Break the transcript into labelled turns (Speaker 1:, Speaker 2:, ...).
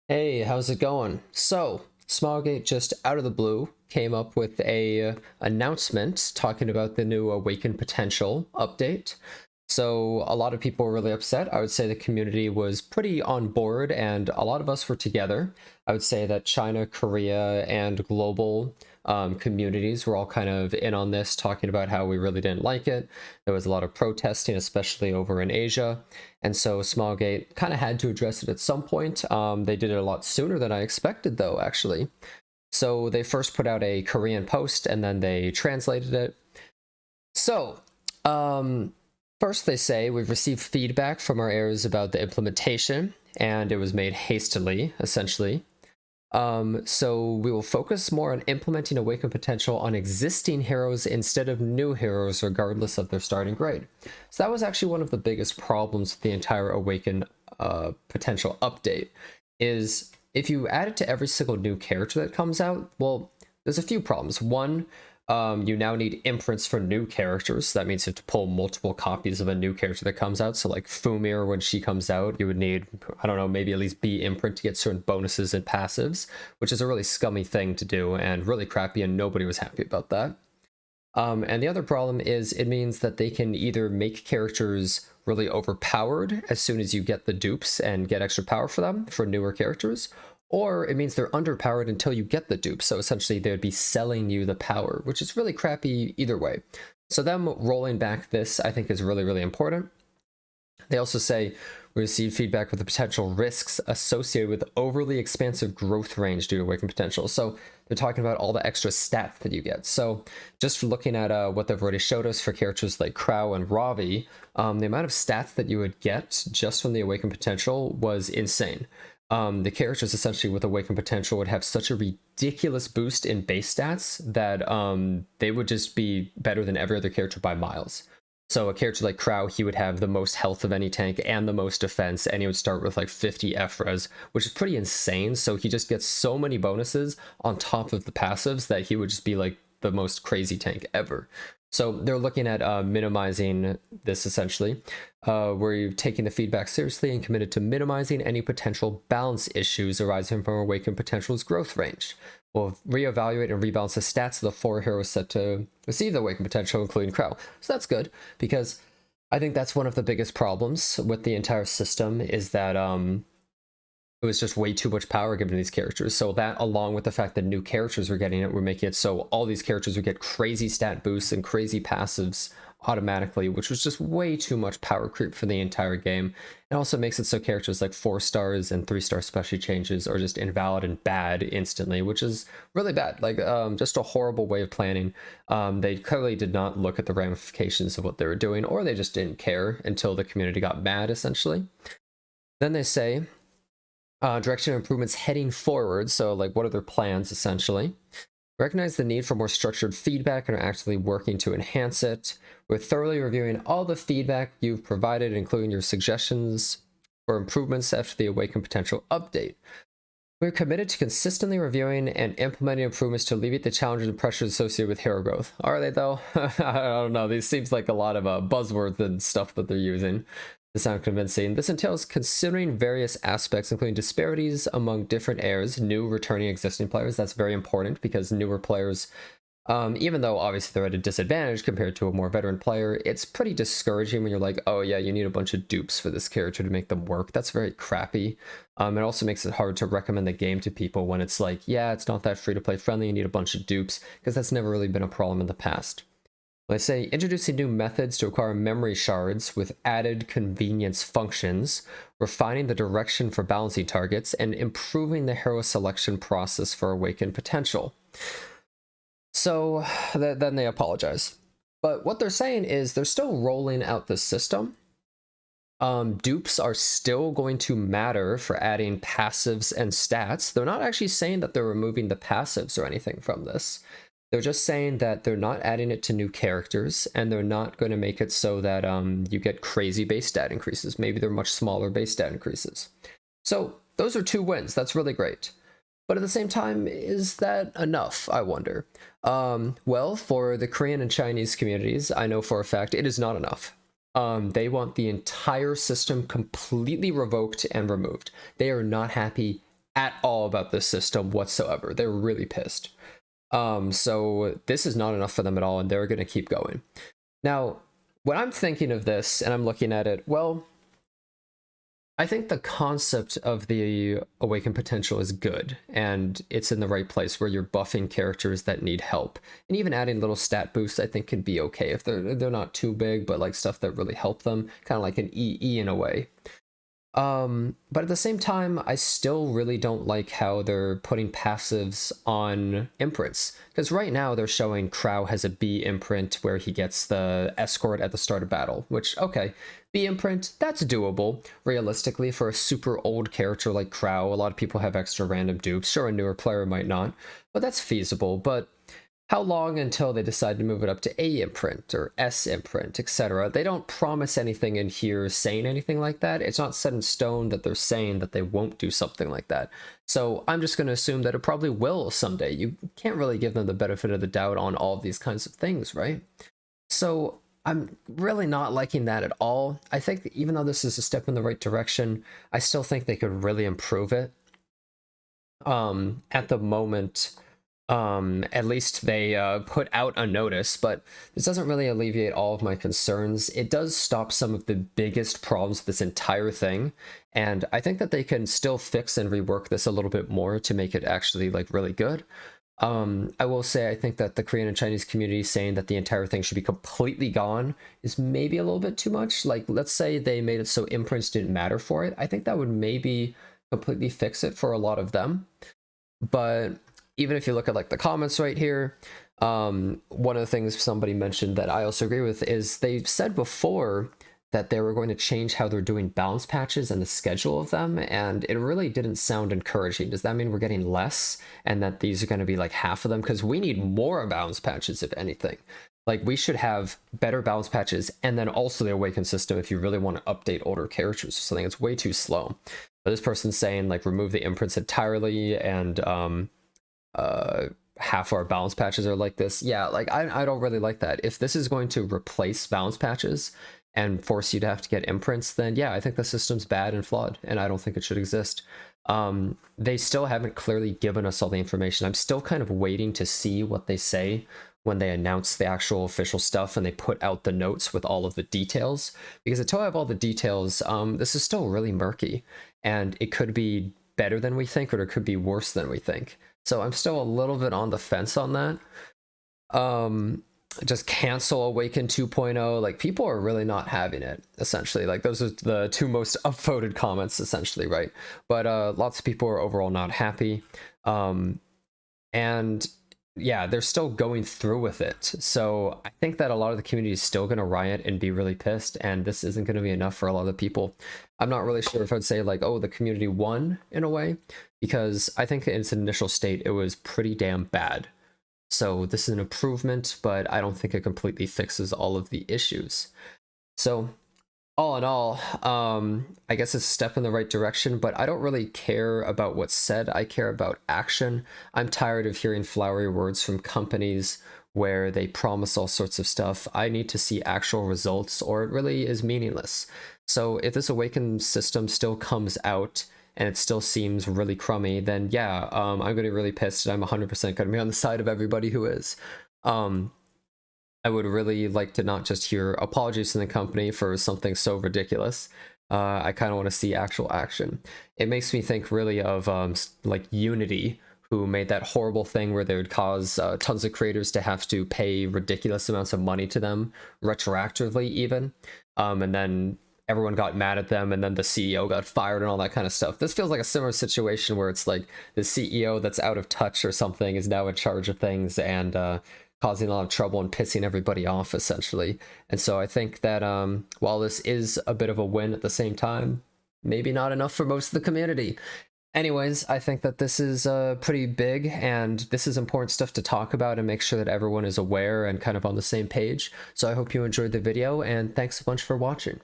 Speaker 1: Hey, how's it going? So, Smallgate just out of the blue came up with a announcement talking about the new Awakened Potential update. So, a lot of people were really upset. I would say the community was pretty on board and a lot of us were together. I would say that China, Korea, and global communities were all kind of in on this, talking about how we really didn't like it. There was a lot of protesting, especially over in Asia. And so Smallgate kind of had to address it at some point. They did it a lot sooner than I expected, though, actually. So they first put out a Korean post and then they translated it. So, um, first they say we've received feedback from our heirs about the implementation, and it was made hastily, essentially. So we will focus more on implementing Awaken potential on existing heroes instead of new heroes, regardless of their starting grade. So that was actually one of the biggest problems with the entire Awaken potential update. Is if you add it to every single new character that comes out, well, there's a few problems. One, you now need imprints for new characters. So that means you have to pull multiple copies of a new character that comes out. So like Fumir, when she comes out, you would need, I don't know, maybe at least B imprint to get certain bonuses and passives, which is a really scummy thing to do and really crappy, and nobody was happy about that. And the other problem is it means that they can either make characters really overpowered as soon as you get the dupes and get extra power for them for newer characters, or it means they're underpowered until you get the dupes. So essentially, they would be selling you the power, which is really crappy either way. So them rolling back this, I think, is really, really important. They also say we received feedback with the potential risks associated with overly expansive growth range due to awakened potential. So they're talking about all the extra stats that you get. So just looking at what they've already showed us for characters like Crow and Ravi, the amount of stats that you would get just from the awakened potential was insane. The characters essentially with awakened potential would have such a ridiculous boost in base stats that they would just be better than every other character by miles. So a character like Crow, he would have the most health of any tank and the most defense, and he would start with like 50 FRES, which is pretty insane. So he just gets so many bonuses on top of the passives that he would just be like the most crazy tank ever. So they're looking at minimizing this essentially, where you've taken the feedback seriously and committed to minimizing any potential balance issues arising from Awakened Potential's growth range. We'll reevaluate and rebalance the stats of the four heroes set to receive the Awakened Potential, including Crow. So that's good, because I think that's one of the biggest problems with the entire system is that it was just way too much power given to these characters. So that, along with the fact that new characters were getting it, were making it so all these characters would get crazy stat boosts and crazy passives automatically, which was just way too much power creep for the entire game. It also makes it so characters like 4 stars and 3-star special changes are just invalid and bad instantly, which is really bad. Like just a horrible way of planning. They clearly did not look at the ramifications of what they were doing, or they just didn't care until the community got mad, essentially. Then they say direction improvements heading forward. So, like, what are their plans essentially? Recognize the need for more structured feedback and are actively working to enhance it. We're thoroughly reviewing all the feedback you've provided, including your suggestions for improvements after the Awaken Potential update. We're committed to consistently reviewing and implementing improvements to alleviate the challenges and pressures associated with hero growth. Are they, though? I don't know. These seems like a lot of buzzwords and stuff that they're using to sound convincing. This entails considering various aspects, including disparities among different heirs, new, returning, existing players. That's very important because newer players, even though obviously they're at a disadvantage compared to a more veteran player, it's pretty discouraging when you're like, oh yeah, you need a bunch of dupes for this character to make them work. That's very crappy. It also makes it hard to recommend the game to people when it's like, yeah, it's not that free-to-play friendly, you need a bunch of dupes, because that's never really been a problem in the past. Let's say introducing new methods to acquire memory shards with added convenience functions, refining the direction for balancing targets, and improving the hero selection process for awakened potential. So then they apologize. But what they're saying is they're still rolling out the system. Dupes are still going to matter for adding passives and stats. They're not actually saying that they're removing the passives or anything from this. They're just saying that they're not adding it to new characters, and they're not going to make it so that you get crazy base stat increases. Maybe they're much smaller base stat increases. So those are 2 wins. That's really great. But at the same time, is that enough, I wonder? Well, for the Korean and Chinese communities, I know for a fact it is not enough. They want the entire system completely revoked and removed. They are not happy at all about this system whatsoever. They're really pissed. So this is not enough for them at all, and they're going to keep going. Now, when I'm thinking of this and I'm looking at it, well, I think the concept of the awakened potential is good, and it's in the right place where you're buffing characters that need help. And even adding little stat boosts I think can be okay if they're not too big, but like stuff that really help them, kind of like an EE in a way. But at the same time, I still really don't like how they're putting passives on imprints. Because right now they're showing Crow has a B imprint where he gets the escort at the start of battle, which, okay, B imprint, that's doable. Realistically, for a super old character like Crow, a lot of people have extra random dupes. Sure, a newer player might not, but that's feasible. But how long until they decide to move it up to A imprint or S imprint, etc.? They don't promise anything in here saying anything like that. It's not set in stone that they're saying that they won't do something like that. So I'm just going to assume that it probably will someday. You can't really give them the benefit of the doubt on all of these kinds of things, right? So I'm really not liking that at all. I think even though this is a step in the right direction, I still think they could really improve it. At the moment, at least they put out a notice, but this doesn't really alleviate all of my concerns. It does stop some of the biggest problems with this entire thing, and I think that they can still fix and rework this a little bit more to make it actually like really good. I will say I think that the Korean and Chinese community saying that the entire thing should be completely gone is maybe a little bit too much. Like, let's say they made it so imprints didn't matter for it. I think that would maybe completely fix it for a lot of them. But even if you look at like the comments right here, one of the things somebody mentioned that I also agree with is they said before that they were going to change how they're doing balance patches and the schedule of them, and it really didn't sound encouraging. Does that mean we're getting less and that these are going to be like half of them? Because we need more balance patches, if anything. Like, we should have better balance patches and then also the awaken system if you really want to update older characters or something. It's way too slow. But this person's saying like remove the imprints entirely, and half our balance patches are like this. Yeah, like I don't really like that. If this is going to replace balance patches and force you to have to get imprints, then yeah, I think the system's bad and flawed, and I don't think it should exist. They still haven't clearly given us all the information. I'm still kind of waiting to see what they say when they announce the actual official stuff and they put out the notes with all of the details, because until I have all the details, this is still really murky, and it could be better than we think, or it could be worse than we think. So I'm still a little bit on the fence on that. Just cancel Awaken 2.0. Like, people are really not having it, essentially. Like, those are the two most upvoted comments, essentially, right? But lots of people are overall not happy. And yeah, they're still going through with it. So I think that a lot of the community is still going to riot and be really pissed, and this isn't going to be enough for a lot of people. I'm not really sure if I'd say like, oh, the community won in a way, because I think in its initial state, it was pretty damn bad. So this is an improvement, but I don't think it completely fixes all of the issues. So all in all, I guess it's a step in the right direction, but I don't really care about what's said. I care about action. I'm tired of hearing flowery words from companies where they promise all sorts of stuff. I need to see actual results, or it really is meaningless. So if this Awaken system still comes out and it still seems really crummy, then yeah, I'm going to be really pissed, and I'm 100% going to be on the side of everybody who is. I would really like to not just hear apologies to the company for something so ridiculous. I kind of want to see actual action. It makes me think really of like Unity, who made that horrible thing where they would cause tons of creators to have to pay ridiculous amounts of money to them, retroactively even. And then everyone got mad at them, and then the CEO got fired and all that kind of stuff. This feels like a similar situation where it's like the CEO that's out of touch or something is now in charge of things, and causing a lot of trouble and pissing everybody off, essentially. And so I think that while this is a bit of a win at the same time, maybe not enough for most of the community. Anyways, I think that this is pretty big, and this is important stuff to talk about and make sure that everyone is aware and kind of on the same page. So I hope you enjoyed the video, and thanks a bunch for watching.